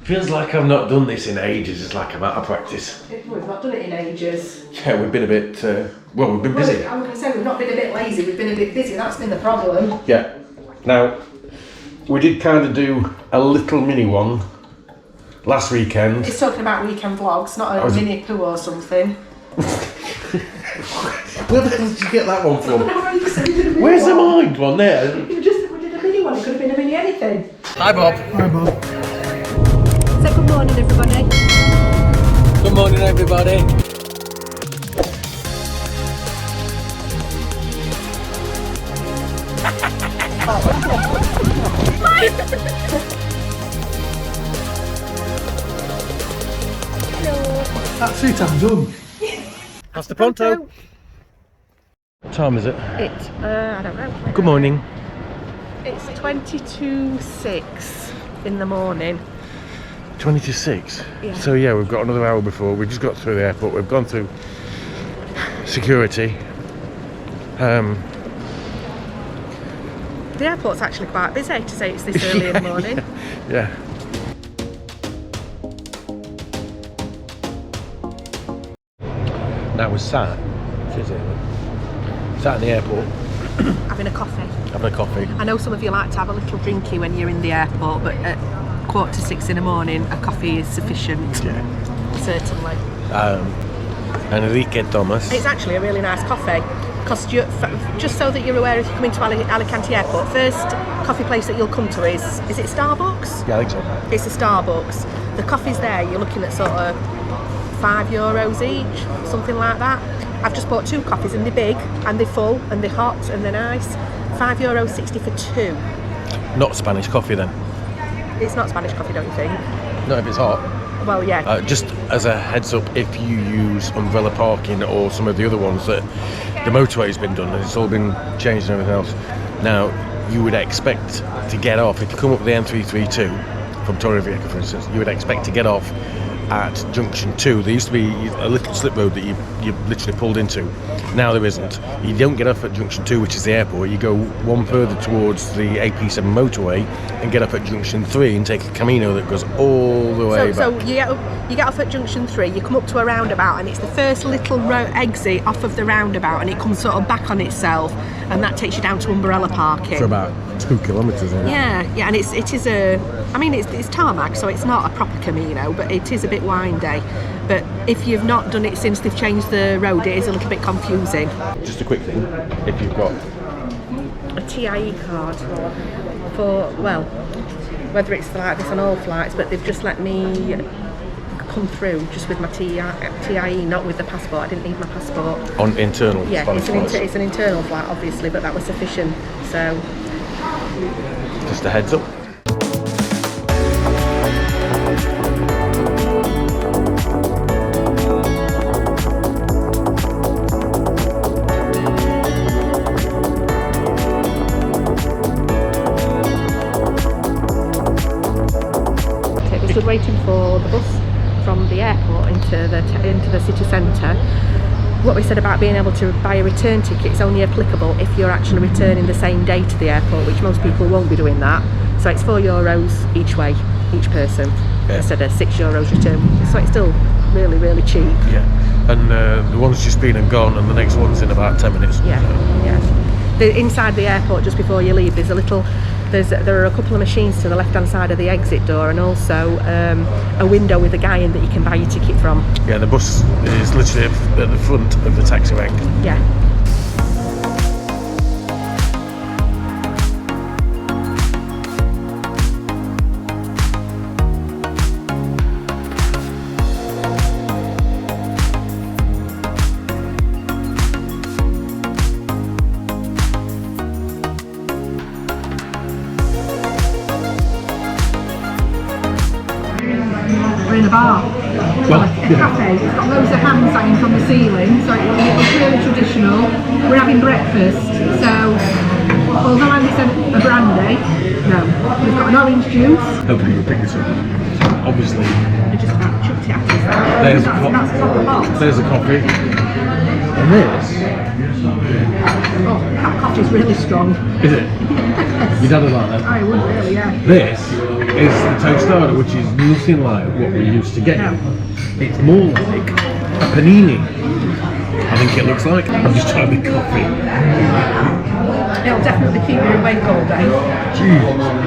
Feels like I've not done this in ages. It's like I'm out of practice. We've not done it in ages. Yeah, we've been a bit, well, we've been busy. I was going to say, we've not been a bit lazy, we've been a bit busy, that's been the problem. Yeah. Now, we did kind of do a little mini one last weekend. It's talking about weekend vlogs, not a mini poo or something. Where the hell did you get that one from? Where's the mind one there? We did a mini one, it could have been a mini anything. Hi Bob. Hi Bob. Say good morning everybody. Good morning everybody. That's it, I'm done. How's the pronto? What time is it? It's, I don't know. Good morning. It's 22:06 in the morning. 20 to 6? Yeah. So yeah, we've got another hour before. We just got through the airport. We've gone through security. The airport's actually quite busy to say it's this early in the morning. Yeah. Now we're sat in the airport. Having a coffee. Having a coffee. I know some of you like to have a little drinky when you're in the airport, but at 5:45 in the morning, a coffee is sufficient. Yeah. Certainly. Enrique Thomas. It's actually a really nice coffee. Because just so that you're aware, if you come into Alicante Airport, first coffee place that you'll come to is it Starbucks? Yeah, I think so. It's a Starbucks. The coffees there, you're looking at sort of €5 each, something like that. I've just bought 2 coffees and they're big and they're full and they're hot and they're nice. €5.60 for 2. Not Spanish coffee then? It's not Spanish coffee, don't you think? Not if it's hot. Well, yeah. Just as a heads up, if you use umbrella parking or some of the other ones that the motorway's been done and it's all been changed and everything else, now you would expect to get off, if you come up the M332 from Torrevieja for instance, you would expect to get off at junction 2. There used to be a little slip road that you literally pulled into. Now there isn't. You don't get off at junction 2, which is the airport. You go one further towards the AP7 motorway and get up at junction 3 and take a Camino that goes all the way back. So you get off at junction 3, you come up to a roundabout and it's the first little exit off of the roundabout and it comes sort of back on itself and that takes you down to umbrella parking. For about 2 kilometres, isn't it? Yeah, and it's tarmac, so it's not a proper Camino, but it is a bit windy. But if you've not done it since they've changed the road, it is a little bit confusing. Just a quick thing, if you've got a TIE card for, well, whether it's like this on all flights, but they've just let me come through just with my TIE, not with the passport. I didn't need my passport. On internal? Yeah, it's an internal flight, obviously, but that was sufficient, so... Just a heads up. We stood waiting for the bus from the airport into the city centre. What we said about being able to buy a return ticket is only applicable if you're actually returning the same day to the airport, which most people won't be doing that. So it's €4 each way, each person, instead of €6 return. So it's still really, really cheap. Yeah, and the one's just been and gone, and the next one's in about 10 minutes. Yeah, yeah. Inside the airport, just before you leave, there are a couple of machines to the left-hand side of the exit door, and also a window with a guy in that you can buy your ticket from. Yeah, the bus is literally at the front of the taxi rank. Yeah. We're in a bar. Well, a cafe. It's got loads of hams hanging from the ceiling, so it was really traditional. We're having breakfast, so although Andy said a brandy, no, we've got an orange juice. Hopefully you'll pick this up. Obviously. We just about chucked it at us. There's that's proper hot. There's a coffee. And this. Oh, that coffee's really strong. Is it? Your dad would like that. I would really, yeah. This is the tostada, which is nothing like what we're used to getting. It's more like a panini, I think it looks like. I'm just trying the coffee. It'll definitely keep you awake all day.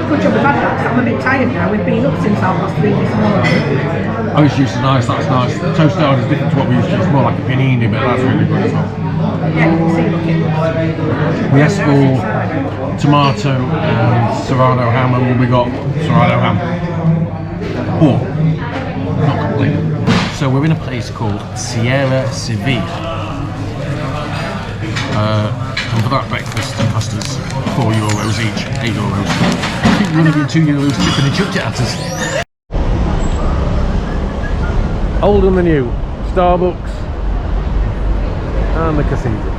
Good job we've had that, 'cause I'm a bit tired now. We've been up since 3:30 this morning. Oh, it's used to nice, that's nice. The tostada is different to what we used to. It's more like a panini, but that's really good as well. Yeah, you can see, look, it looks. We asked for tomato and serrano ham, and we got serrano ham. But not complete. So we're in a place called Setas de Sevilla. And for that breakfast and pastas, €4 each, €8. I think we're only getting €2 tip, and they chucked it at us. Old and the new, Starbucks and the cathedral.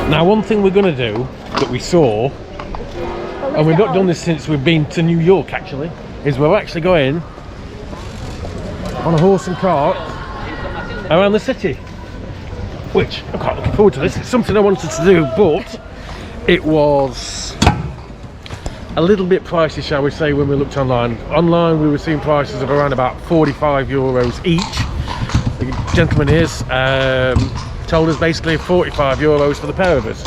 Now, one thing we're going to do that we saw, and we've not done this since we've been to New York actually, is we're actually going on a horse and cart around the city, which I'm quite looking forward to. This it's something I wanted to do, but it was a little bit pricey, shall we say, when we looked online. Online we were seeing prices of around about €45 each. The gentleman is told us basically €45 for the pair of us.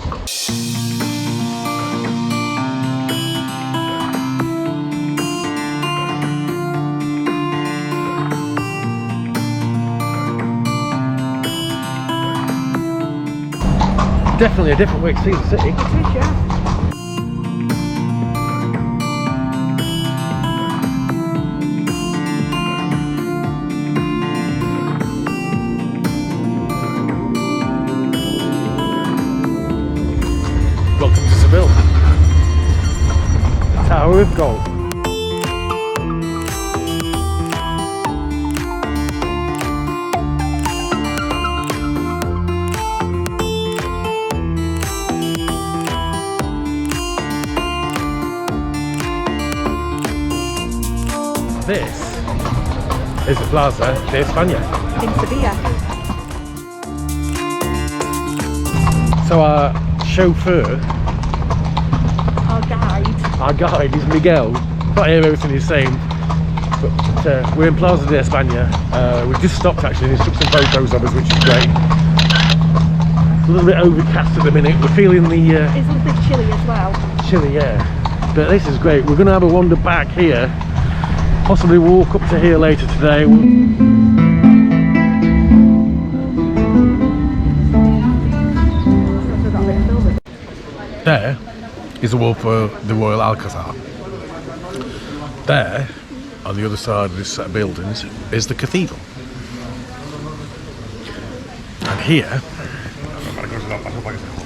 Definitely a different way to see the city. It is, yeah. Welcome to Seville. Tower of Gold. This is the Plaza de Espana In Sevilla. So our chauffeur, our guide is Miguel. Can't hear everything he's saying, but we're in Plaza de Espana. We've just stopped actually and he took some photos of us, which is great. It's a little bit overcast at the minute. We're feeling the It's a little bit chilly as well. chilly, yeah. But this is great. We're going to have a wander back here. Possibly walk up to here later today. There is the wall for the Royal Alcazar. There, on the other side of this set of buildings, is the cathedral. And here,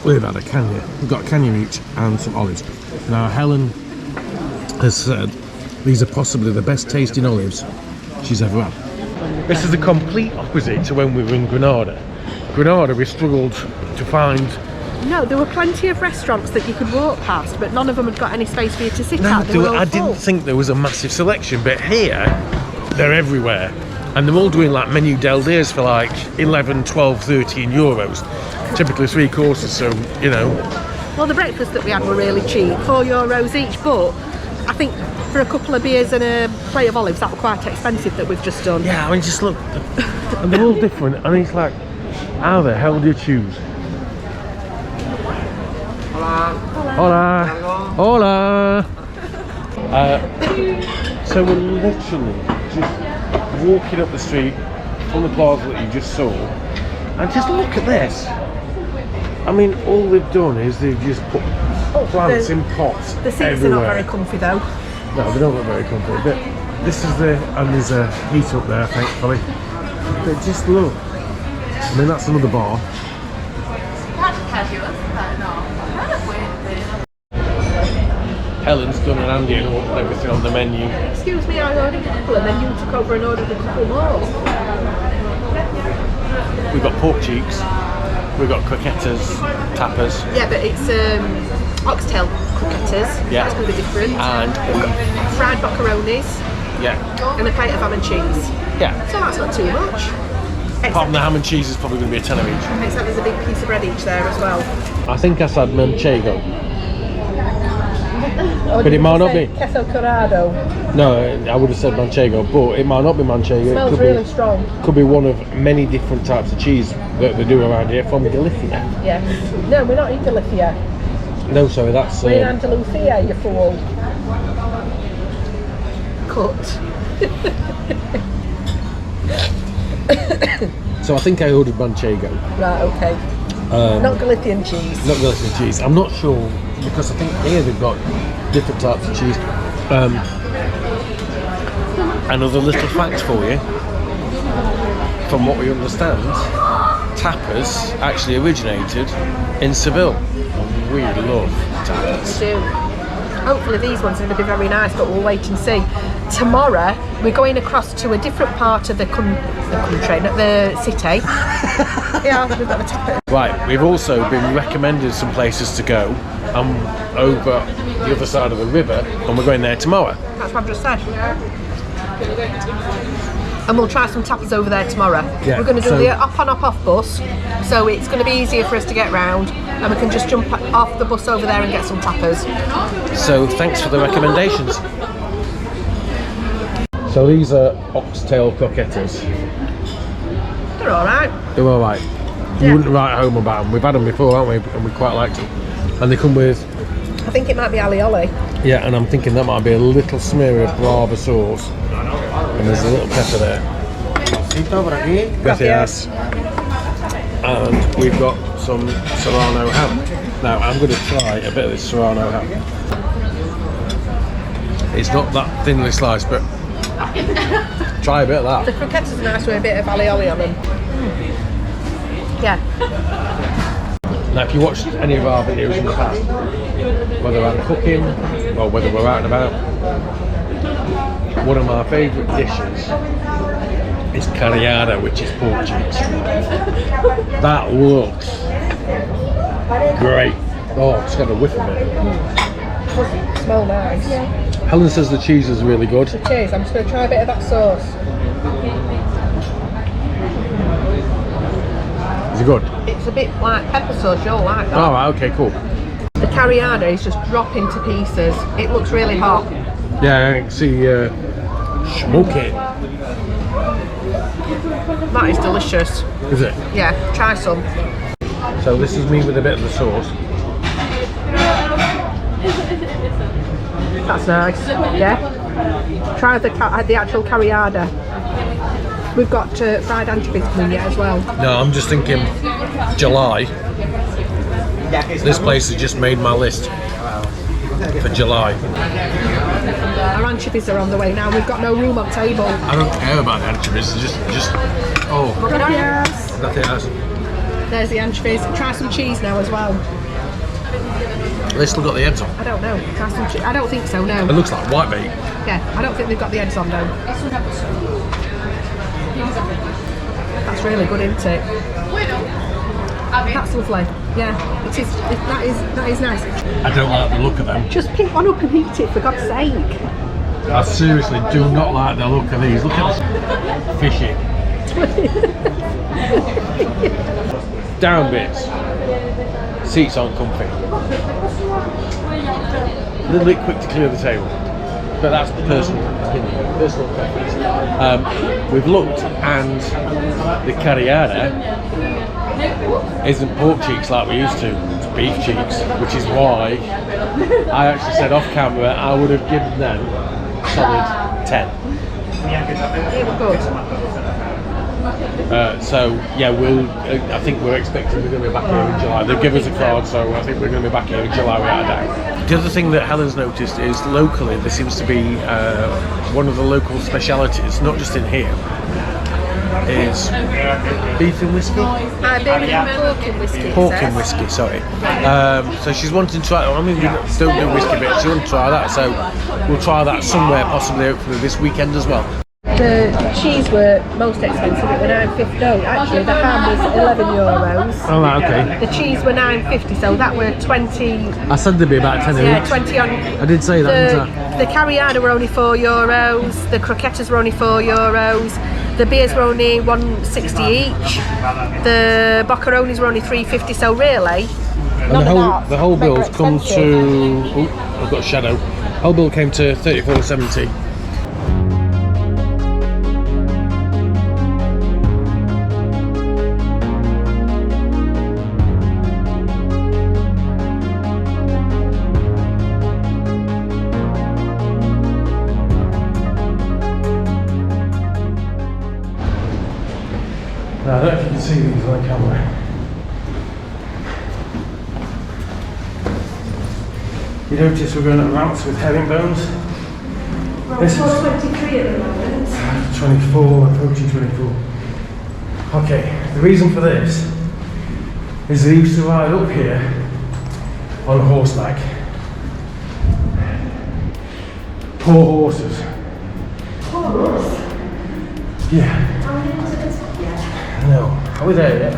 we've had a canyon. We've got a canyon each and some olives. Now Helen has said these are possibly the best tasting olives she's ever had. This is the complete opposite to when we were in Granada. Granada, we struggled to find. No, there were plenty of restaurants that you could walk past, but none of them had got any space for you to sit at. I didn't think there was a massive selection, but here, they're everywhere. And they're all doing like menu del dias for like 11, 12, 13 euros. Typically 3 courses, so, you know. Well, the breakfast that we had were really cheap, €4 each, but I think for a couple of beers and a plate of olives, that were quite expensive that we've just done. Yeah, I mean, just look, and they're all different, and it's like, how the hell do you choose? Hola. Hola. So we're literally just walking up the street from the plaza that you just saw, and just look at this. I mean, all they've done is they've just put plants in pots The seats everywhere. are not very comfy though. No, they don't look very comfy. But this is and there's a heat up there, thankfully. But just look. I mean, that's another bar. Helen's done an Andy and ordered everything on the menu. Excuse me, I ordered a couple and then you took over and ordered a couple more. We've got pork cheeks, we've got croquetas, tapas. Yeah, but it's oxtail croquetas. Yeah. That's going to be different. And fried macaronis. Yeah. And a plate of ham and cheese. Yeah. So that's not too much. Apart from the ham and cheese is probably going to be a tenner each. Except there's a big piece of bread each there as well. I think I said manchego. But it might not be. Queso curado. No, I would have said manchego, but it might not be manchego. It smells really strong. Could be one of many different types of cheese that they do around here from Galicia. Yes. No, we're not in Galicia. No, sorry, that's... We're in Andalusia, you fool. Cut. So I think I ordered manchego. Right, okay. Not Galician cheese. Not Galician cheese. I'm not sure, because I think here they've got different types of cheese. Another little fact for you. From what we understand, tapas actually originated in Seville. And we love tapas. We do. Hopefully these ones are going to be very nice, but we'll wait and see. Tomorrow we're going across to a different part of the country, not the city. Yeah, we've got the tapas. Right, we've also been recommended some places to go over the other side of the river, and we're going there tomorrow. That's what I've just said. And we'll try some tapas over there tomorrow. Yeah, we're going to do the up on off bus, so it's going to be easier for us to get round, and we can just jump off the bus over there and get some tapas. So thanks for the recommendations. So these are oxtail croquettes. They're alright. They're alright. You Yeah. wouldn't write home about them. We've had them before, haven't we? And we quite liked them. And they come with... I think it might be alioli. Yeah, and I'm thinking that might be a little smear of Brava sauce. And there's a little pepper there. Gracias. And we've got some Serrano ham. Now, I'm going to try a bit of this Serrano ham. It's not that thinly sliced, but try a bit of that. The croquettes are nice with a bit of alioli on them. Yeah. Now, if you watched any of our videos in the past, whether I'm cooking or whether we're out and about, one of my favourite dishes is carriada, which is pork cheeks. That looks great. Oh, it's got a whiff of it. Smell nice. Helen says the cheese is really good. The cheese, I'm just going to try a bit of that sauce. Is it good? It's a bit like pepper sauce, you'll like that. Oh, right, okay, cool. The carriada is just dropping to pieces. It looks really hot. Yeah, I can see smoke it. That is delicious. Is it? Yeah, try some. So this is me with a bit of the sauce. That's nice. Yeah. Try the actual carriada. We've got fried anchovies coming yet as well. No, I'm just thinking July. This place has just made my list for July. Our anchovies are on the way now. We've got no room on table. I don't care about the anchovies. Just oh. Gracias. Gracias. There's the anchovies. Try some cheese now as well. They still got the heads on. I don't know. Try some cheese. I don't think so. No. It looks like white meat. Yeah, I don't think they've got the heads on though. That's really good, isn't it? That's lovely. Yeah, it is. That is nice. I don't like the look of them. Just pick one up and eat it, for God's sake. I seriously do not like the look of these. Look at this fishy. Down bits. Seats aren't comfy. A little bit quick to clear the table. But that's personal opinion, personal preference. We've looked, and the carriada isn't pork cheeks like we used to. It's beef cheeks, which is why I actually said off camera I would have given them solid 10. They were good. So yeah, I think we're expecting we're going to be back here in July. They've given us a card, so I think we're going to be back here in July without a doubt. The other thing that Helen's noticed is locally there seems to be one of the local specialities, not just in here, is beef and whiskey. Pork and whiskey. Pork and whiskey, sorry. So she's wanting to try. I mean, we don't do whiskey, but she wants to try that. So we'll try that somewhere, possibly, hopefully this weekend as well. The cheese were most expensive. It were €9.50. No, actually, the ham was €11. Oh, right, okay. The cheese were €9.50, so that were 20. I said there'd be about 10 Yeah, each. 20 on. I did say that, didn't I? The carriada were only €4. The croquettes were only €4. The beers were only $1.60 each. The boccheronis were only $3.50. So really, And the whole bill's come to. Oh, I've got a shadow. Whole bill came to $34.70. Now, I don't know if you can see these on the camera. You notice we're going at ramps with herringbones. This is 23 at the moment. 24, approaching 24. Okay, the reason for this is they used to ride up here on horseback. Poor horses. Poor horse. Yeah. No, are we there yet?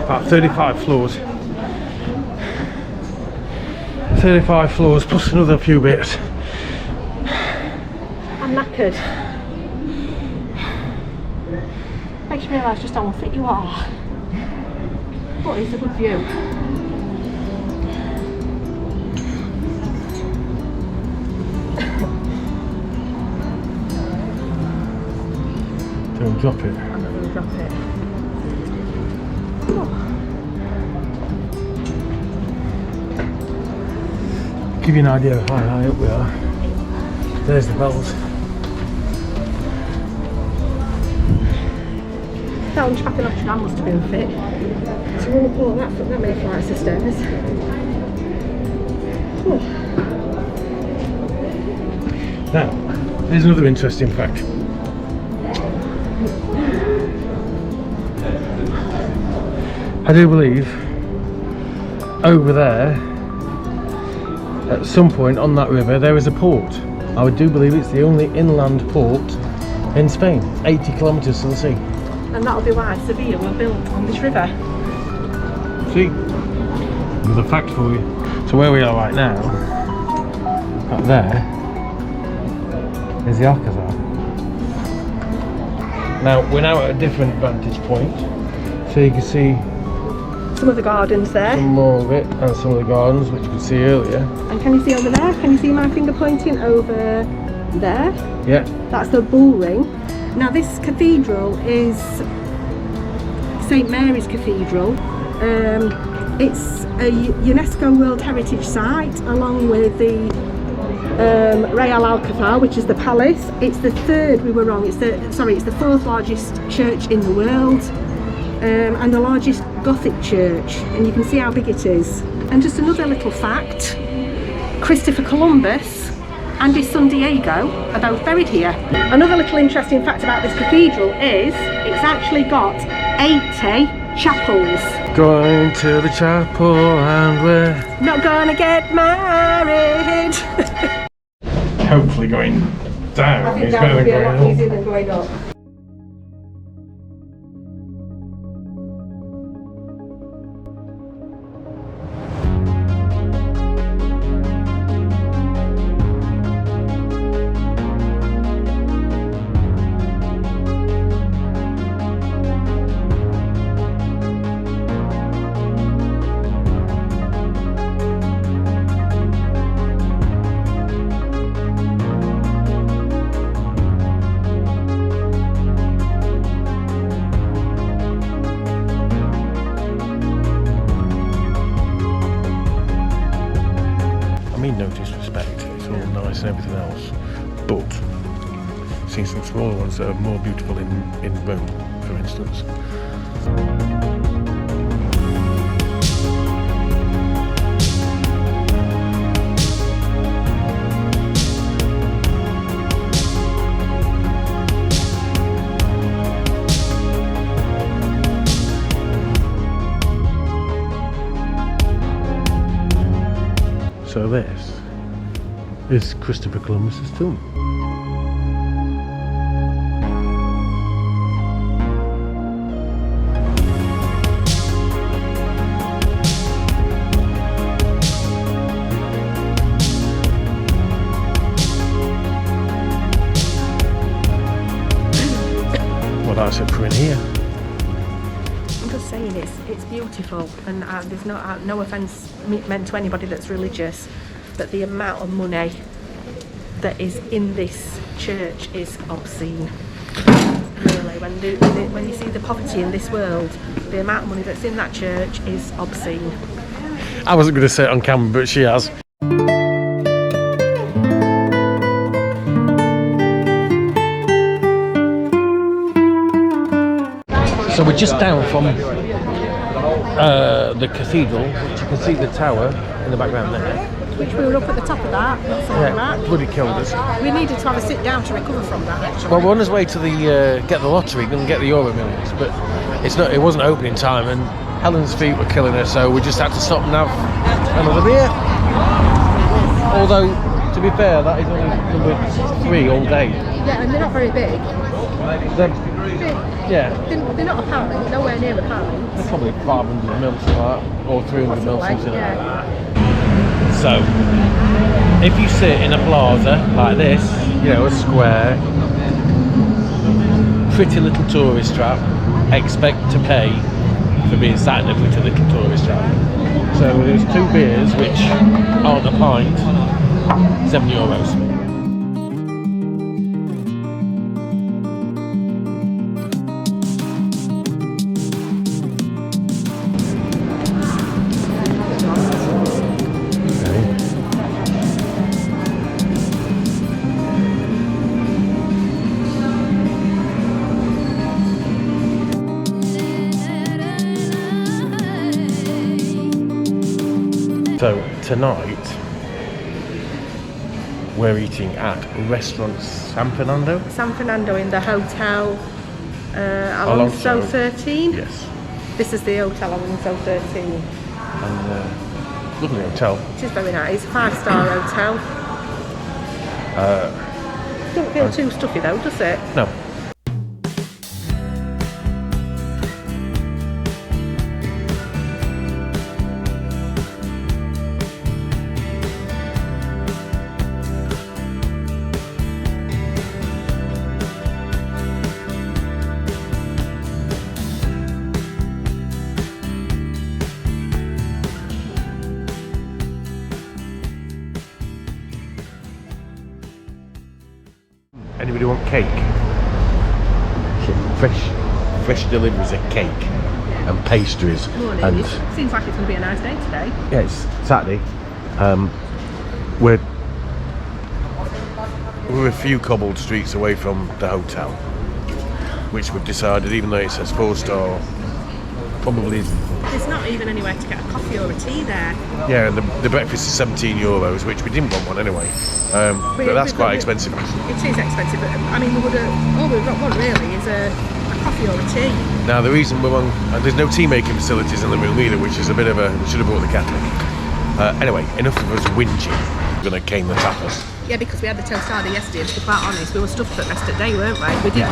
About 35 floors. 35 floors plus another few bits. I'm knackered. Makes you realise just how unfit you are. But it's a good view. Don't drop it. I'm not going to drop it. Oh. Give you an idea of how high up we are. There's the bells. That Hunchback of Notre Dame must have been fit. To run up all that many flights of stairs. Oh. Now, here's another interesting fact. I do believe over there, at some point on that river, there is a port. I do believe it's the only inland port in Spain, 80 kilometres to the sea. And that'll be why Sevilla were built on this river. See? Another fact for you. So where we are right now, up there, is the Alcazar. Now, we're now at a different vantage point, so you can see some of the gardens there. some more of it, and some of the gardens, which you could see earlier. And can you see over there? Can you see my finger pointing over there? Yeah. That's the Bullring. Now this cathedral is St Mary's Cathedral. It's a UNESCO World Heritage Site along with the Real Alcazar, which is the palace. It's the third, we were wrong, it's the fourth largest church in the world. And the largest Gothic church, and you can see how big it is. And just another little fact, Christopher Columbus and his son Diego are both buried here. Another little interesting fact about this cathedral is it's actually got 80 chapels. Going to the chapel and we're Not gonna get married. hopefully going down. I think It's that better would than be a going lot up. easier than going up. No disrespect, it's all nice and everything else, but I've seen some smaller ones that are more beautiful in Rome, for instance. So this is Christopher Columbus's tomb. that's it for in here. I'm just saying it's beautiful, and there's no offence meant to anybody that's religious, but the amount of money that is in this church is obscene. Really, when you see the poverty in this world, the amount of money that's in that church is obscene. I wasn't going to say it on camera, but she has. So we're just down from the cathedral, which you can see the tower in the background there. Which we were up at the top of that, not far Yeah, back. bloody killed us. We needed to have a sit down to recover from that, actually. Well, we're on his way to the get the lottery and get the Euro Millions, but it wasn't opening time, and Helen's feet were killing her, so we just had to stop and have another beer. Although, to be fair, that is only number 3 all day. Yeah, and they're not very big. Yeah, They're not a pint, nowhere near a pint. they're probably 500 mil, something like that, or 300 mil, something like that. So, if you sit in a plaza like this, you know, a square, pretty little tourist trap, expect to pay for being sat in a pretty little tourist trap. So there's 2 beers, which aren't a pint, €7. So tonight we're eating at restaurant San Fernando. San Fernando in the hotel Alonso 13. Yes. This is the hotel Alonso 13. And lovely hotel. It is very nice. 5-star hotel. Don't feel too stuffy though, does it? No. Anybody want cake? Fresh deliveries of cake and pastries. Morning. And It seems like it's going to be a nice day today. yeah, it's Saturday. We're a few cobbled streets away from the hotel, which we've decided, even though it says 4-star, probably isn't. There's not even anywhere to get a coffee or a tea there. Yeah, and the breakfast is €17, which we didn't want one anyway. But that's quite expensive. It is expensive, but I mean, all we've got one really is a coffee or a tea. Now the reason we're on, there's no tea making facilities in the room either, which is a bit of a, we should have brought the kettle. Anyway, enough of us whinging. We're going to cane the tapas. Yeah, because we had the tostada yesterday, and to be quite honest, we were stuffed for the rest of the day, weren't we? We ate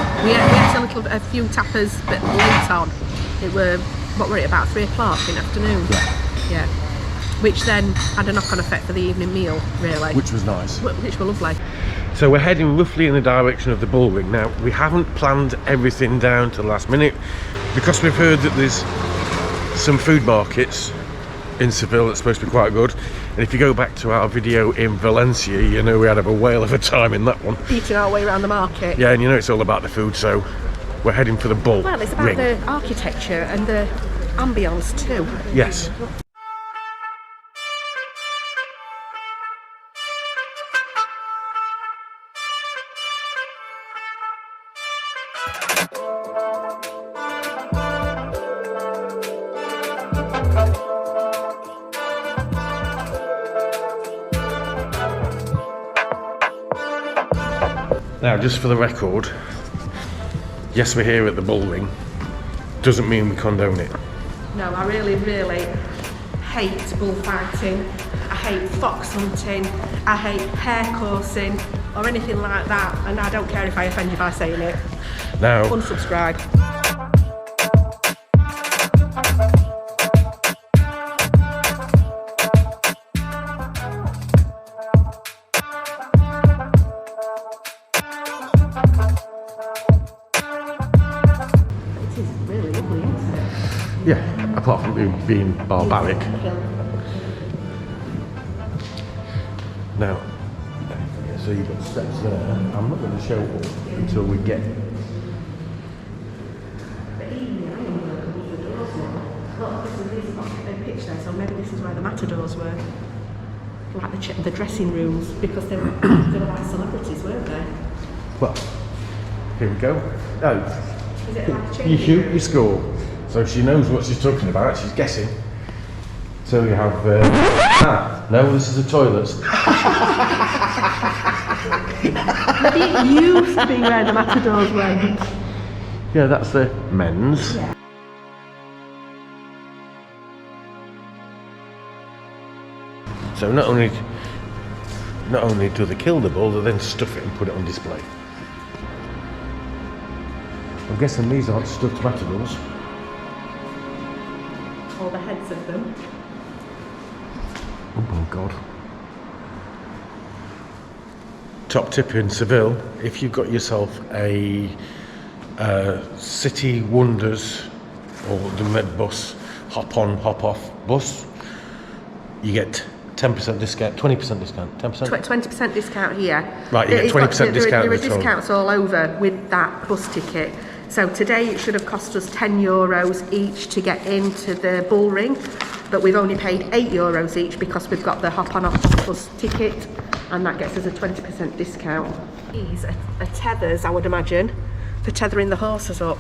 a few tapas, but late on. It were, what were it, about 3 o'clock in the afternoon? Yeah. Which then had a knock-on effect for the evening meal, really. Which was nice. Which were lovely. So we're heading roughly in the direction of the Bullring. Now, we haven't planned everything down to the last minute, because we've heard that there's some food markets in Seville that's supposed to be quite good. And if you go back to our video in Valencia, you know we had a whale of a time in that one. Eating our way around the market. Yeah, and you know it's all about the food, so we're heading for the Bullring. Well, it's about the architecture and the ambience too. Yes. Now, just for the record, yes, we're here at the Bullring, doesn't mean we condone it. No, I really, really hate bullfighting. I hate fox hunting. I hate hare coursing or anything like that. And I don't care if I offend you by saying it. Now, Unsubscribe. Yeah, apart from it being barbaric. Now, so you've got steps there. I'm not going to show all until we get. So maybe this is where the matadors were, like the dressing rooms, because they were like celebrities, weren't they? Well, here we go. Oh, Is it like a you changing shoot, room? you score. So she knows what she's talking about. She's guessing. So you have. No, this is the toilets. Maybe it used to be where the matadors went. Yeah, that's the men's. Yeah. So not only do they kill the bull, they then stuff it and put it on display. I'm guessing these aren't stuffed matadors. All the heads of them. Oh my god. Top tip in Seville, if you've got yourself a City Wonders or the Med bus, hop on, hop off bus, you get 10% discount, 20% discount, 10%? 20% discount here. Right, you get 20% discount. There are at the toll. discounts all over with that bus ticket. So today it should have cost us €10 each to get into the Bullring, but we've only paid €8 each because we've got the hop on off bus ticket, and that gets us a 20% discount. These are tethers, I would imagine, for tethering the horses up.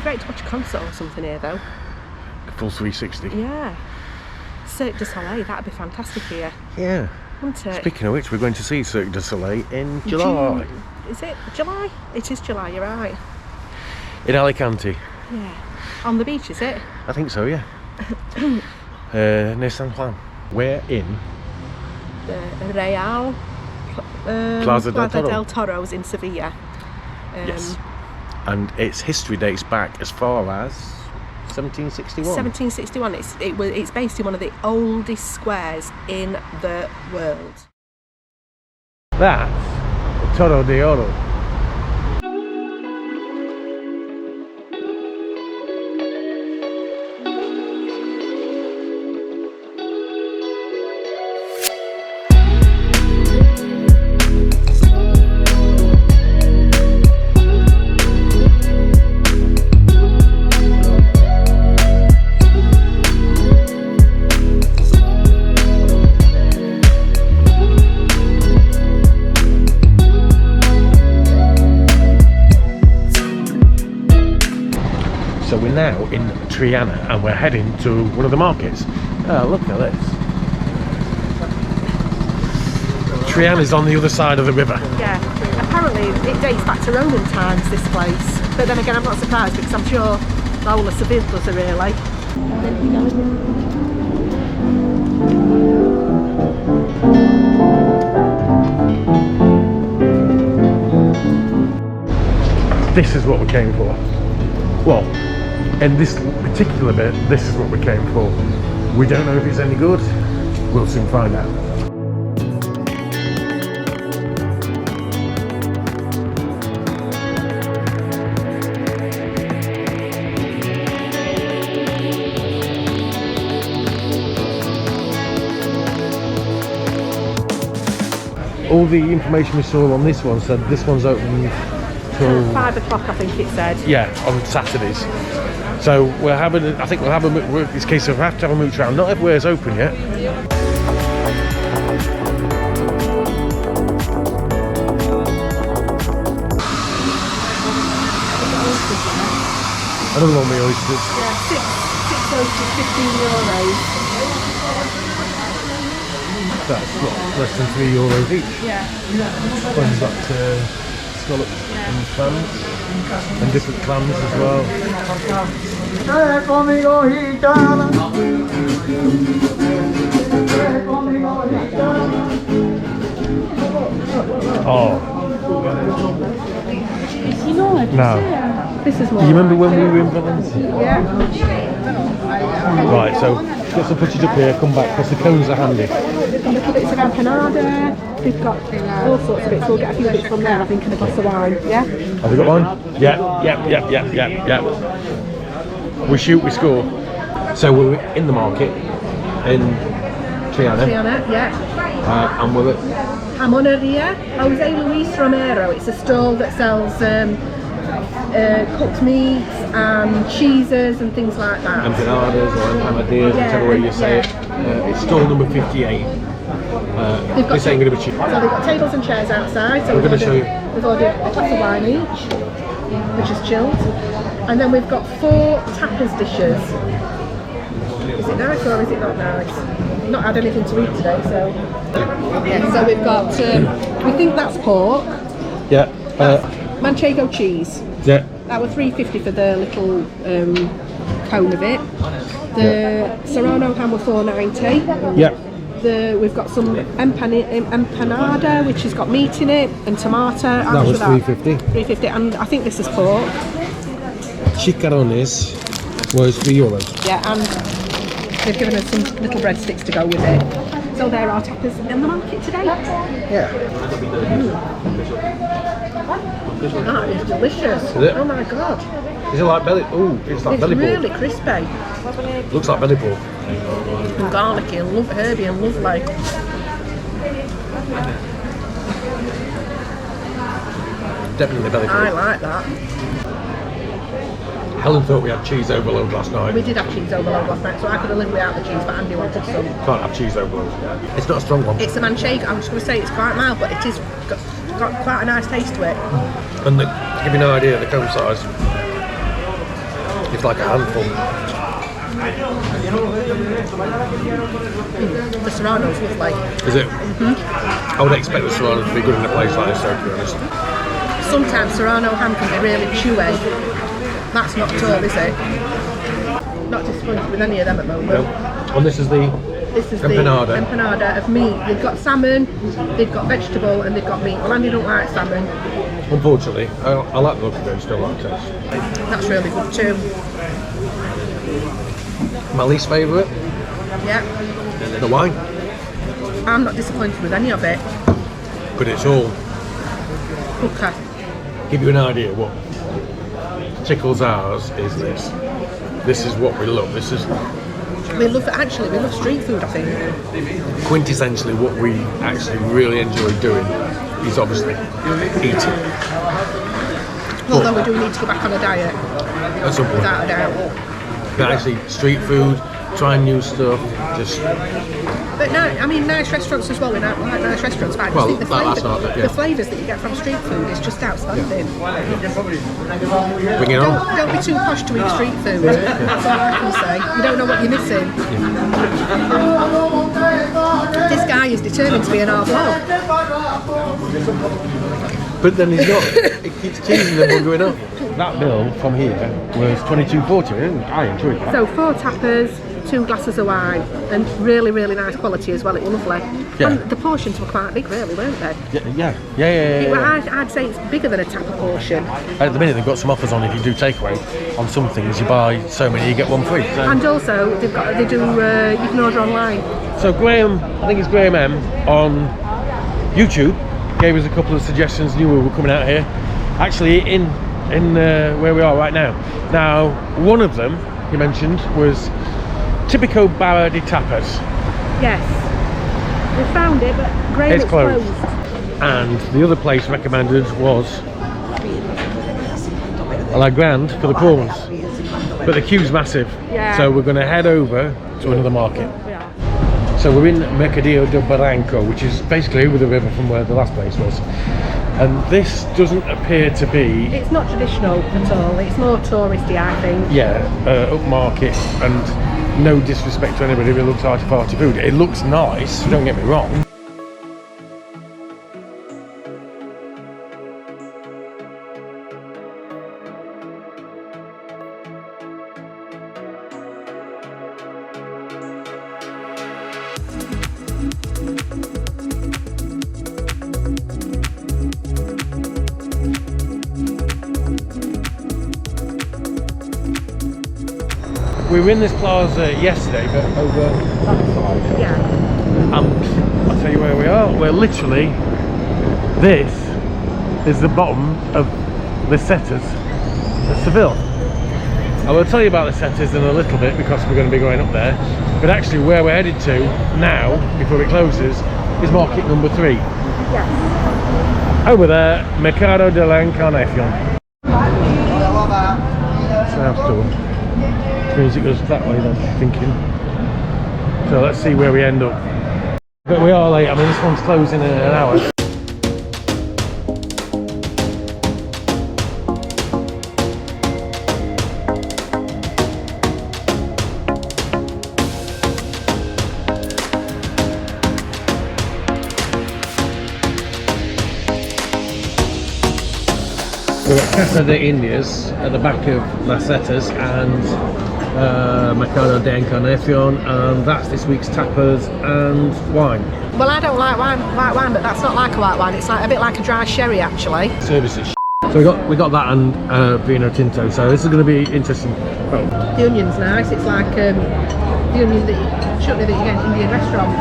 Great to watch a concert or something here though. Full 360. Yeah. Cirque du Soleil, that'd be fantastic here. Yeah. Wouldn't it? Speaking of which, we're going to see Cirque du Soleil in July. June. Is it July? It is July, you're right. In Alicante. Yeah. On the beach, is it? I think so, yeah. Near San Juan. We're in The Real Plaza del Toros in Sevilla. yes. And its history dates back as far as 1761. 1761. It's based in one of the oldest squares in the world. That's Toro de Oro. So we're now in Triana and we're heading to one of the markets. Oh, look at this. Triana's on the other side of the river. Yeah, apparently it dates back to Roman times, this place. But then again, I'm not surprised because I'm sure the whole of Seville does it really. This is what we came for. Well, in this particular bit, this is what we came for. We don't know if it's any good. We'll soon find out. All the information we saw on this one said this one's open till 5 o'clock, I think it said. yeah, on Saturdays. So we're having, I think we'll have a, it's a case of we have to have a mooch around. Not everywhere's open yet. Another one with oysters. Yeah, six oysters, €15. That's what, less than €3 each. Yeah. Well, you've got scallops and clams, and different clams as well. Oh. Now, This is more. do you remember when we were in Valencia? Yeah. Right, so get some footage up here, come back, because the cones are handy. We've got little bits of empanada. We've got all sorts of bits. We'll get a few bits from there, I think, and a glass of wine. Yeah? Have we got one? Yeah. We shoot, we score. So we're in the market in Triana. Triana, yeah. And we're at Jamoneria Jose Luis Romero. It's a stall that sells cooked meats and cheeses and things like that. empanadas or empanadillas, whichever way you say it. It's stall number 58. This ain't going to be cheap. So they've got tables and chairs outside. So I'm going to show you. We've ordered a glass of wine each, which is chilled. And then we've got 4 tapas dishes. Is it nice or is it not nice? Not had anything to eat today, so... Yeah, so we've got, we think that's pork. Yeah. Manchego cheese. Yeah. That was $3.50 for the little cone of it. The Serrano ham was $4.90. Yeah. We've got some empanada, which has got meat in it and tomato. That was $3.50. $3.50, and I think this is pork. Chicharrones was €3. Yeah, and they've given us some little breadsticks to go with it. So there are tapas in the market today. Yeah. That is delicious. Is it? Oh my god. Is it like belly? Oh, it's like belly pork. It's really crispy. Looks like belly pork. And garlicky and herby and lovely. Definitely belly pork. I like that. Helen thought we had cheese overload last night. We did have cheese overload last night, so I could have lived without the cheese, but Andy wanted some. Can't have cheese overload. It's not a strong one. It's a manchego. I'm just going to say it's quite mild, but it is got quite a nice taste to it. And to give you an idea, the cone size, it's like a handful. The Serrano's lovely. Is it? I would expect the Serrano to be good in a place like this, though, to be honest. Sometimes Serrano ham can be really chewy. That's not at all, is it? Not disappointed with any of them at the moment. No. And this is the empanada. The empanada of meat. They've got salmon, they've got vegetable, and they've got meat. Well, Andy don't like salmon. Unfortunately, I like the look of it, still like the taste. That's really good too. My least favourite, Yeah. the wine. I'm not disappointed with any of it. But it's all, Hooker. give you an idea what tickles ours is this. This is what we love. This is We love street food, I think. quintessentially what we actually really enjoy doing is obviously eating. Although we do need to go back on a diet, At some point. without a doubt. But actually street food, trying new stuff, just But no, I mean nice restaurants as well. We like nice restaurants, but I just Well, think the that's not it, yeah. the flavours that you get from street food is just outstanding. bring it on. Don't be too posh to eat street food. That's all I can say. You don't know what you're missing. This guy is determined to be an half log. But then he's not. It keeps teasing them going up. That bill from here was $22.40. I enjoyed that. So 4 tapas, 2 glasses of wine, and really, really nice quality as well. It was lovely. Yeah. And the portions were quite big, really, weren't they? Yeah. Well, I'd say it's bigger than a tapa portion. At the minute they've got some offers on if you do takeaway. On some things you buy so many you get one free. So, And also, you can order online. so Graham, I think it's Graham M on YouTube, gave us a couple of suggestions. Knew we were coming out here. Actually, in where we are right now. Now, one of them he mentioned was Típico Barra de Tapas. Yes. We found it, but Graham, It's it's closed. And the other place recommended was La Grande for the prawns. But the queue's massive. Yeah. So we're going to head over to another market. Yeah. So we're in Mercado de Barranco, which is basically over the river from where the last place was. And this doesn't appear to be, It's not traditional at all. It's more touristy, I think. upmarket, and no disrespect to anybody who looks arty-farty food. It looks nice, don't get me wrong. we were in this plaza yesterday, but over that side. Yeah. And I'll tell you where we are. We're literally, this is the bottom of the Setas de Seville. I will tell you about the Setas in a little bit because we're going to be going up there. But actually where we're headed to now, before it closes, is market number 3. Yes. Over there, Mercado de la Encarnacion. South door. Which means it goes that way then, I'm thinking. So let's see where we end up. But we are late, I mean this one's closing in an hour. We're at Casa de Indias at the back of Las Setas and Mercado de Encarnacion, and that's this week's tapas and wine. Well, I don't like white wine, but that's not like a white wine. It's like a bit like a dry sherry, actually. Services. So we got that and Vino Tinto. So this is going to be interesting. Oh. The onion's nice. It's like the onion chutney that you get in an Indian restaurant.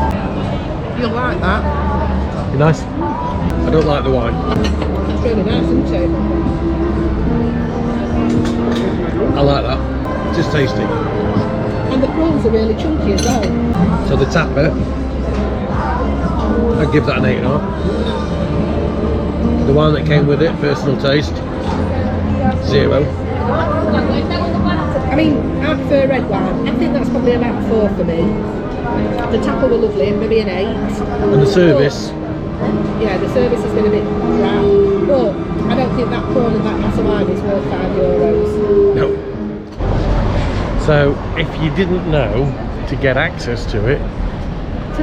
You'll like that. You nice? I don't like the wine. It's really nice, isn't it? I like that. Just tasty. And the prawns are really chunky as well. So the tapa, I'd give that an 8.5. The one that came with it, personal taste, 0. I mean, I prefer red wine. I think that's probably about 4 for me. The tapa were lovely, maybe an 8. And the service? Yeah, the service has been a bit crap. But I don't think that prawn and that glass of wine is worth €5. No. So if you didn't know, to get access to it, to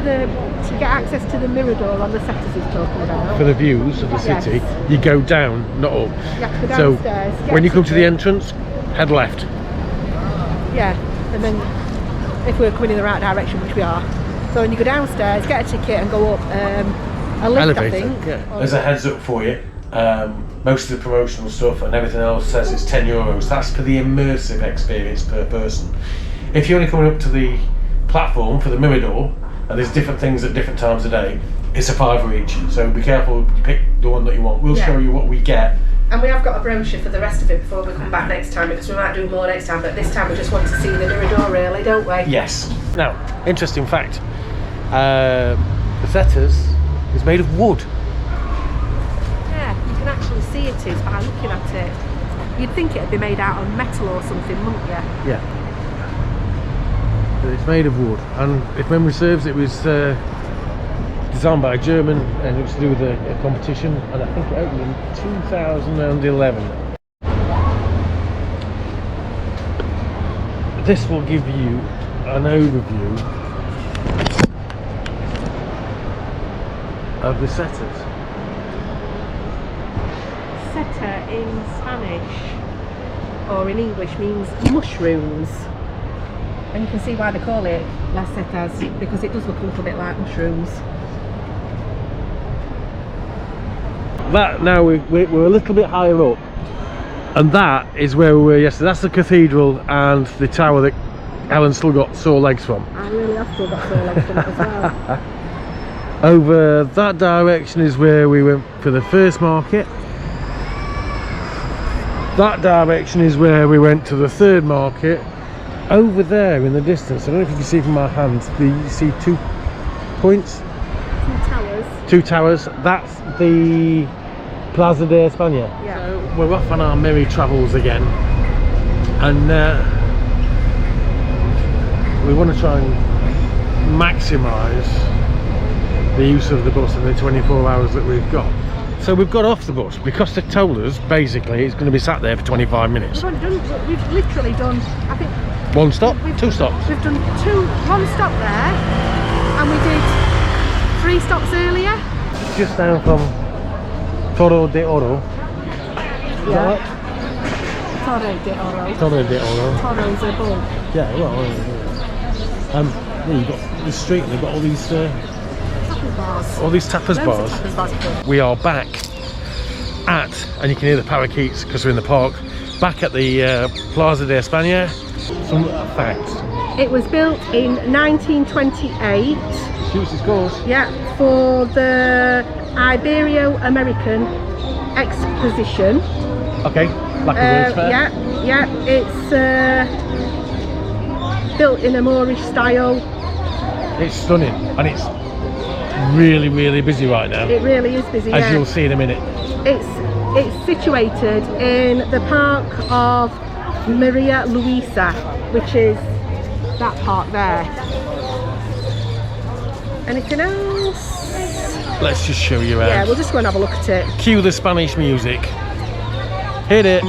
get access to the mirador on the Setas he's talking about, for the views of the city, yes, you go down, not up. You have to go So downstairs, when you come to the entrance, head left. Yeah, and then if we're coming in the right direction, which we are, so when you go downstairs, get a ticket and go up a lift, Elevator, I think. yeah. There's a heads up for you. Most of the promotional stuff and everything else says it's €10. That's for the immersive experience per person. If you're only coming up to the platform for the Mirador, and there's different things at different times of day, it's a £5 each. So be careful, pick the one that you want. We'll show you what we get. And we have got a brochure for the rest of it before we come back next time, because we might do more next time, but this time we just want to see the Mirador really, don't we? Yes. Now, interesting fact, the Setas is made of wood. You can actually see it is by looking at it. You'd think it'd be made out of metal or something, wouldn't you? Yeah. But it's made of wood, and if memory serves, it was designed by a German, and it was to do with a competition, and I think it opened in 2011. This will give you an overview of the Setas. Seta in Spanish or in English means mushrooms, and you can see why they call it Las Setas, because it does look a little bit like mushrooms. That now we're a little bit higher up, and that is where we were yesterday. That's the cathedral and the tower that Helen still got sore legs from. I really have still got sore legs from it as well. Over that direction is where we went for the first market. That direction is where we went to the third market. Over there in the distance, I don't know if you can see from my hand, you see 2 points? 2 towers. 2 towers. That's the Plaza de Espana. Yeah. So we're off on our merry travels again, and we want to try and maximise the use of the bus in the 24 hours that we've got. So we've got off the bus because they told us basically it's going to be sat there for 25 minutes. We've literally done, I think, 1 stop, 2 stops. We've done 1 stop there, and we did 3 stops earlier. Just down from Torre de Oro. Yeah. Torre de Oro. Torre de Oro. Toro's a bull. Yeah, well, there you've got the street, and they've got all these Tapas bars. all these tapas bars. Tapas bars. We are back at, and you can hear the parakeets because we're in the park, back at the Plaza de Espana, Some facts. It was built in 1928. Shoots his scores. Yeah, for the Ibero-American Exposition. Okay, like a World's Fair. Yeah, it's built in a Moorish style. It's stunning, and it's really, really busy right now. It really is busy, as you'll see in a minute. It's situated in the park of Maria Luisa, which is that park there. Anything else? Let's just show you around. Yeah, we'll just go and have a look at it. Cue the Spanish music. Hit it.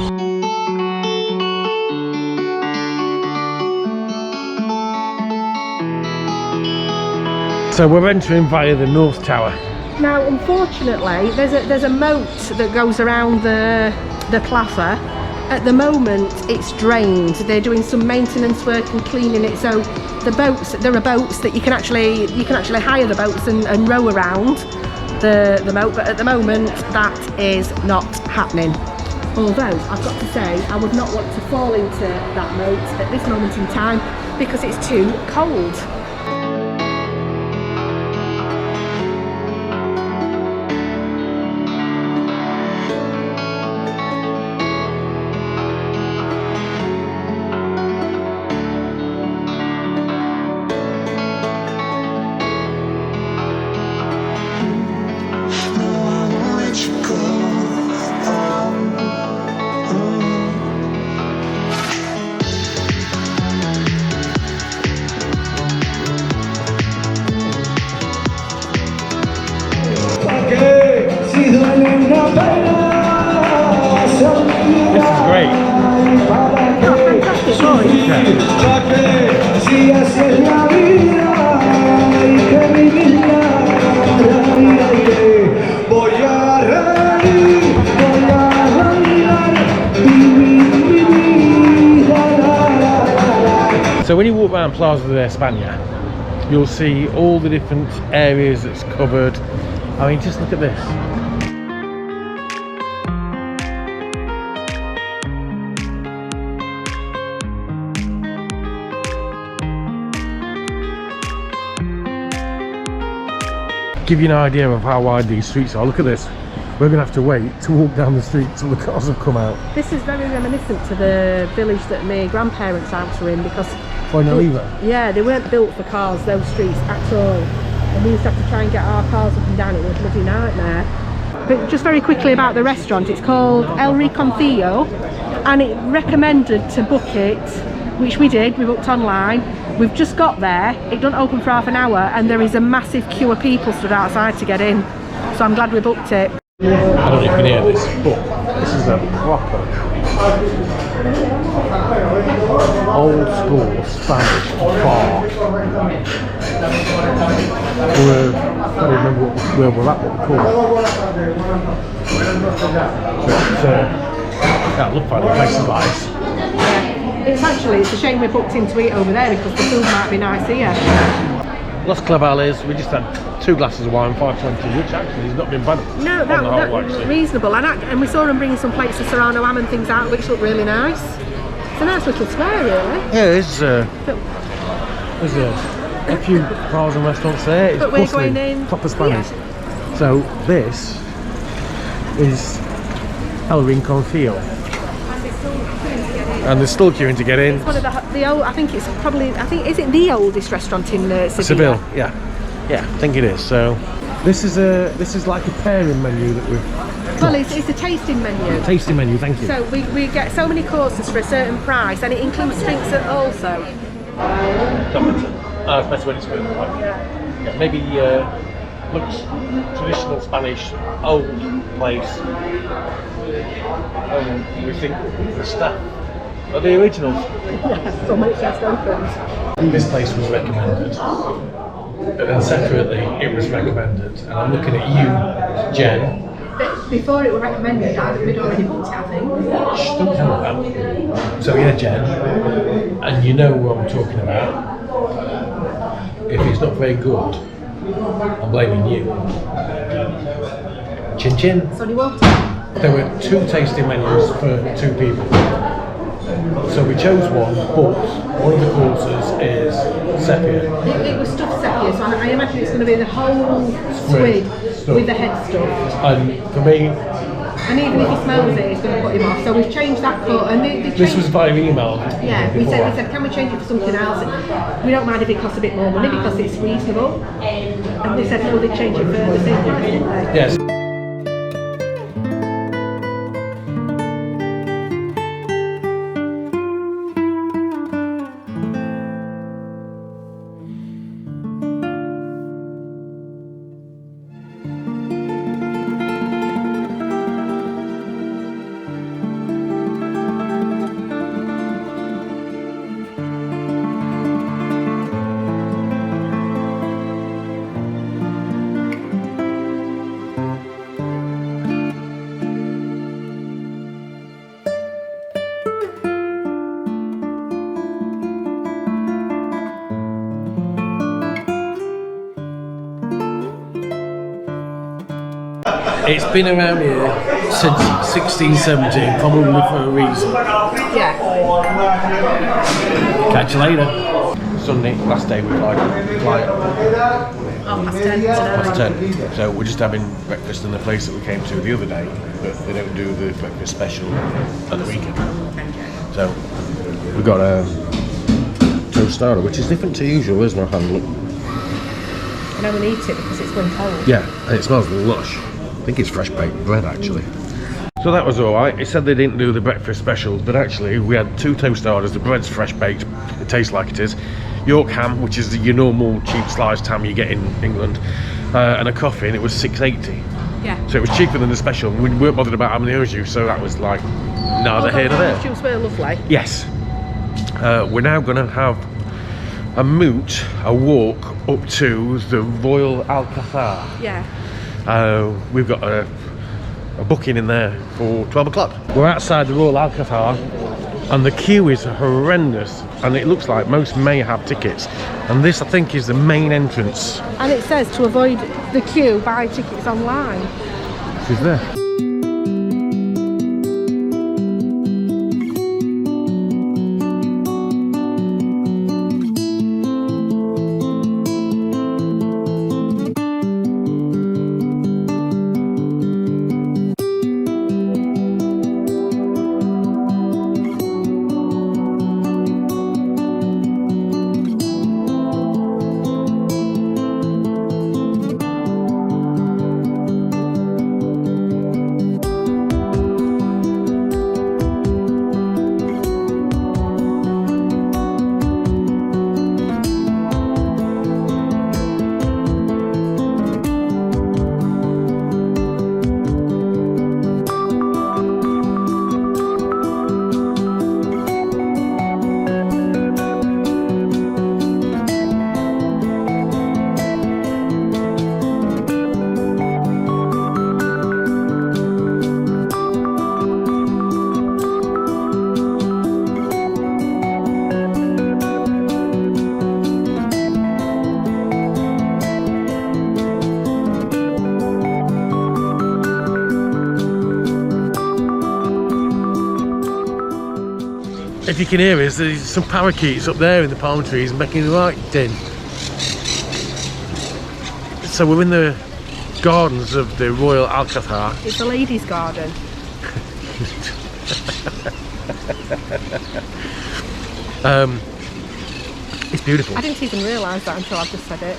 So we're entering via the North Tower. Now, unfortunately, there's a moat that goes around the plaza. At the moment, it's drained. They're doing some maintenance work and cleaning it. So there are boats that you can actually hire the boats and row around the moat. But at the moment, that is not happening. Although I've got to say, I would not want to fall into that moat at this moment in time because it's too cold. So when you walk around Plaza de Espana, you'll see all the different areas that's covered. I mean, just look at this. Give you an idea of how wide these streets are. Look at this. We're going to have to wait to walk down the street till the cars have come out. This is very reminiscent to the village that my grandparents' house were in because yeah, they weren't built for cars, those streets at all. And we used to have to try and get our cars up and down. It was a bloody nightmare. But just very quickly about the restaurant, it's called El Rinconcillo, and it recommended to book it, which we did. We booked online. We've just got there. It doesn't open for half an hour, and there is a massive queue of people stood outside to get in. So I'm glad we booked it. I don't know if you can hear this, but this is a proper old school Spanish bar. I don't remember where we're at, what we call it. But yeah, look funny, places like this. It's a shame we booked in to eat over there because the food might be nice here. Los Clavales, we just had 2 glasses of wine, $5.20, which actually has not been bad. No, that was reasonable. And we saw them bringing some plates of Serrano ham and things out, which look really nice. It's a nice little square, really. Yeah, there's a few bars and restaurants there. It's but we're going in proper Spanish. Yeah. So this is El Rinconcillo. And there's still queuing to get in. It's one of the old. I think is it the oldest restaurant in Seville? Seville, yeah, I think it is. So this is like a pairing menu that we've. Well, it's a tasting menu. Tasting menu, thank you. So we get so many courses for a certain price, and it includes drinks also. It's better when it's good. Yeah, maybe looks traditional Spanish, old place. We think the staff are the originals. Yeah, so much just opened. This place was recommended, but then separately it was recommended, and I'm looking at you, Jen. But before it was recommended, we'd already booked it, I think. Shh, don't tell me that. So yeah, Jen, and you know what I'm talking about. If it's not very good, I'm blaming you. Chin chin. So you won't. There were 2 tasting menus for 2 people. So we chose one, but one of the courses is sepia. It was stuffed sepia, so I imagine it's going to be the whole squid with the head stuffed. And for me, and even if he smells it, it's going to put him off. So we've changed that cut. And this was via email. Yeah, we said, can we change it for something else? We don't mind if it costs a bit more money because it's reasonable. And they said no, they'd change it for the same price, didn't they? Yes. It's been around here since 1617, probably for a reason. Yeah. Catch you later. Sunday, last day we fly. 10 today. Half 10. So we're just having breakfast in the place that we came to the other day, but they don't do the breakfast special at the weekend. So we've got a tostada, which is different to usual, isn't it? Look. I know we need it because it's when cold. Yeah, and it smells lush. I think it's fresh baked bread actually. So that was alright. It said they didn't do the breakfast specials, but actually we had 2 tostadas. The bread's fresh baked, it tastes like it is. York ham, which is your normal cheap sliced ham you get in England, and a coffee, and it was $6.80. Yeah. So it was cheaper than the special. We weren't bothered about having the orange juice, so that was like neither here nor there. The juice were lovely. Yes. We're now going to have a walk up to the Royal Alcazar. Yeah. We've got a booking in there for 12 o'clock. We're outside the Royal Alcazar and the queue is horrendous, and it looks like most may have tickets, and this I think is the main entrance. And it says to avoid the queue, buy tickets online. She's there. If you can hear us, there's some parakeets up there in the palm trees making a right din. So we're in the gardens of the Royal Alcazar. It's a ladies' garden. It's beautiful. I didn't even realise that until I've just said it.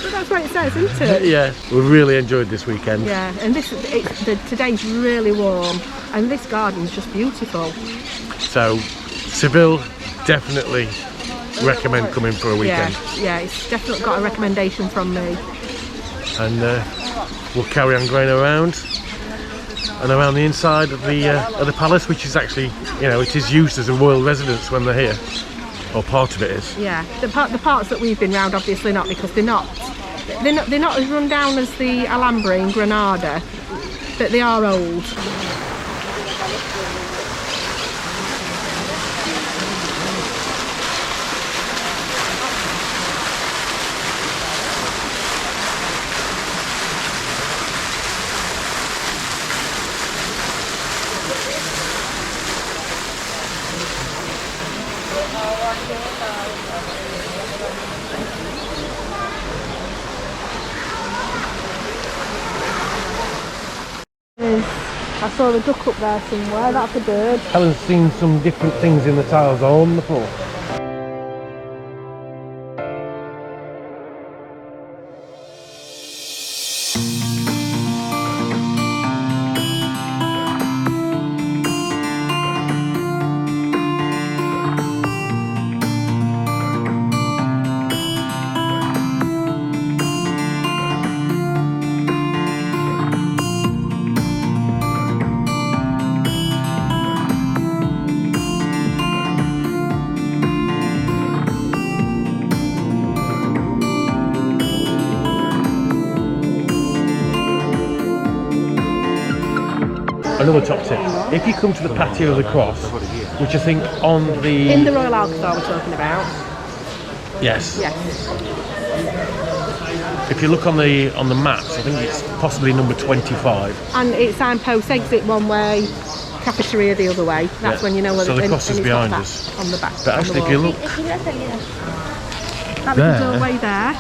But that's what it says, isn't it? Yeah, we really enjoyed this weekend. Yeah, and today's really warm, and this garden's just beautiful. So, Seville, definitely recommend coming for a weekend. Yeah, it's definitely got a recommendation from me. And we'll carry on going around and around the inside of the palace, which is actually, it is used as a royal residence when they're here, or part of it is. Yeah, the parts that we've been round, obviously not, because they're not as run down as the Alhambra in Granada, but they are old. I saw a duck up there somewhere, that's a bird. Helen's seen some different things in the tiles on the floor. Another top tip, if you come to the patio of the cross, which I think on the... In the Royal Alcazar we're talking about? Yes. Yes. If you look on the maps, I think it's possibly number 25. And it's signpost exit one way, cafeteria the other way. That's when you know where so the cross is behind that us. on the back. But actually, if you look that there, little doorway there,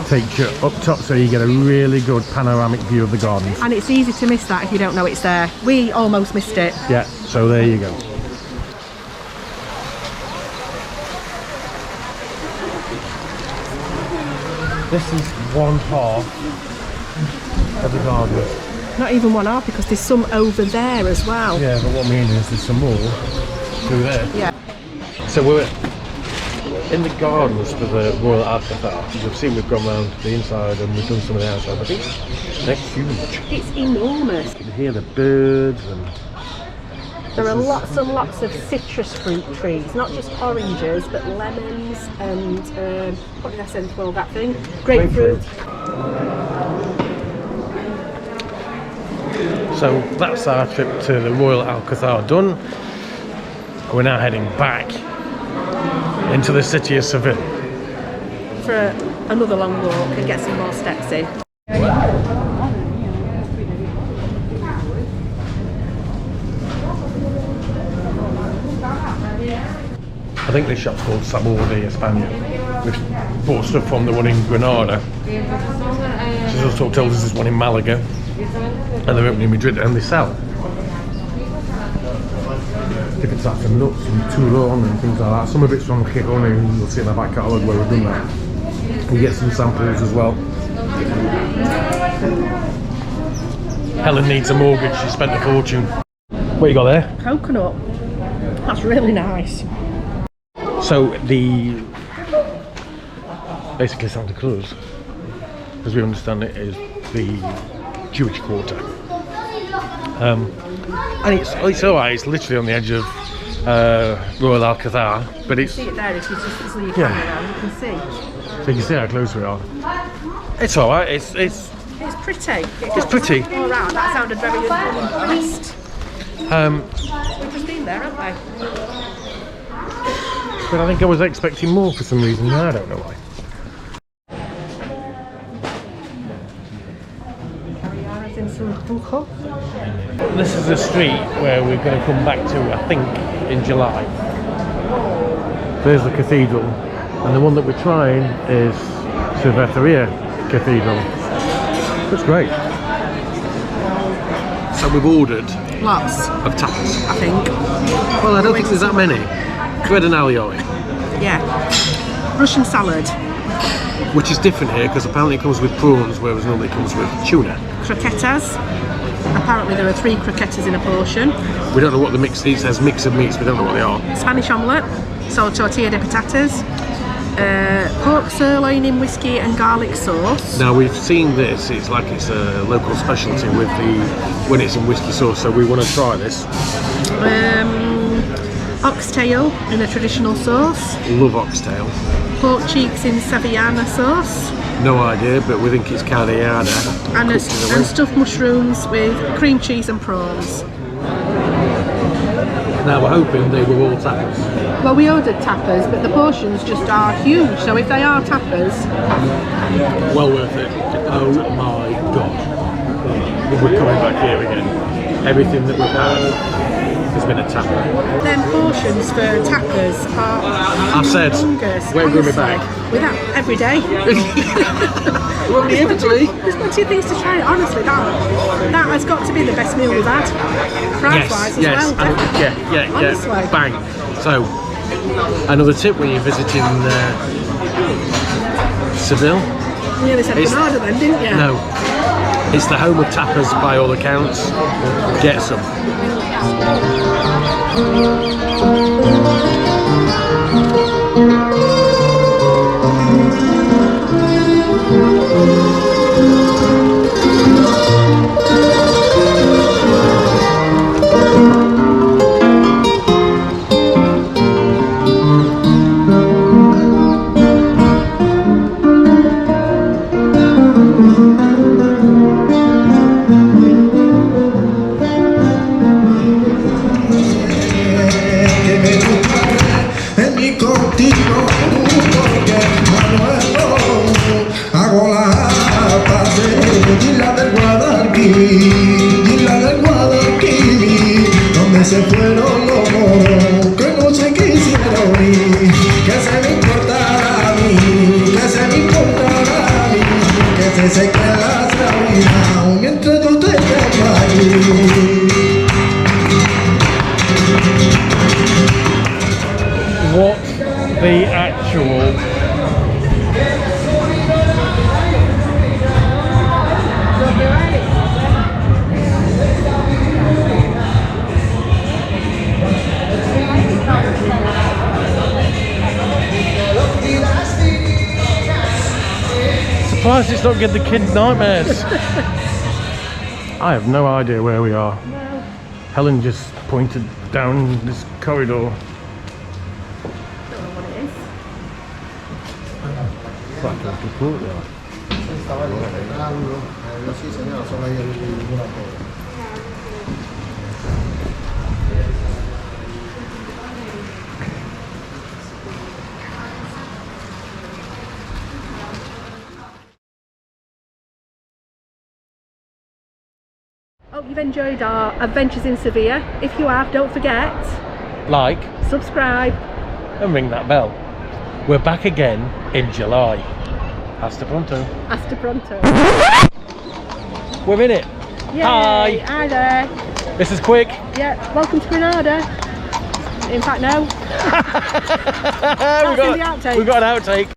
takes you up top so you get a really good panoramic view of the gardens. and it's easy to miss that if you don't know it's there. We almost missed it. Yeah, so there you go. This is one half of the garden. Not even one half, because there's some over there as well. Yeah, but what I mean is there's some more through there. Yeah. So we're in the gardens for the Royal Alcazar. As you've seen, we've gone around the inside and we've done some of the outside. But they're huge. It's enormous. You can hear the birds and... There are lots and lots of citrus fruit trees, not just oranges, but lemons and, what did I say before that thing? Grapefruit. So that's our trip to the Royal Alcazar done. We're now heading back into the city of Seville. For another long walk and get some more steps in. I think this shop's called Saboring de Espana. We've bought stuff from the one in Granada. She's also told us there's one in Malaga. And they're opening in Madrid, and they sell different types of nuts and turron and things like that. Some of it's from Girona, you'll see in the back catalogue where we've done that. You get some samples as well. Helen needs a mortgage, she spent a fortune. What you got there? Coconut. That's really nice. So basically Santa Cruz, as we understand it, is the Jewish quarter. And it's alright, it's literally on the edge of Royal Alcazar, but it's... You see it there if you just swing your camera around, you can see. So you can see how close we are. It's alright, it's It's pretty. It's pretty. All right, that sounded very unimpressed. We've just been there, haven't we? But I think I was expecting more for some reason, I don't know why. This is the street where we're going to come back to, I think, in July. There's the cathedral, and the one that we're trying is Seville Cathedral. That's great. So we've ordered Lots, of tapas. I think. Well, I don't think there's that many. Bread and alioli. Yeah. Russian salad. Which is different here because apparently it comes with prawns, whereas normally it comes with tuna. Croquetas. Apparently there are 3 croquetas in a portion. We don't know what the mix is. It says mix of meats, we don't know what they are. Spanish omelette. So tortilla de patatas. Pork sirloin in whiskey and garlic sauce. Now we've seen this, it's like it's a local specialty with when it's in whiskey sauce, so we want to try this. Oxtail in a traditional sauce. Love oxtail. Pork cheeks in Sevillana sauce. No idea, but we think it's cardiada. And stuffed mushrooms with cream cheese and prawns. Now we're hoping they were all tapas. Well, we ordered tapas, but the portions just are huge, so if they are tapas... Well worth it. Oh my god. We're coming back here again. Everything that we've had has been a tapa. Then portions for tapas are I said, humongous. we're going to be back. With that every day. We're only here for 2 eat. There's plenty of things to try. Honestly, that has got to be the best meal we've had. Price-wise as well. Yeah. Bang. So, another tip when you're visiting Seville. You nearly said Granada then, didn't you? No. It's the home of tapas by all accounts. Get some. Se fueron los moros que no se quisieron ir, que se me importara a mí, que se me importara a mí, que se seque la sabina mientras yo te llamo ahí. What the actual... Surprised it's not giving the kids nightmares. I have no idea where we are. No. Helen just pointed down this corridor. Don't know what it is. It's like a courtyard. Hope you've enjoyed our adventures in Sevilla. If you have, don't forget, Like subscribe. and ring that bell. We're back again in July. Hasta pronto. Hasta pronto. We're in it. Yay. Hi. Hi there. This is quick. Yeah, welcome to Granada. In fact, no. we in the outtake. got an outtake.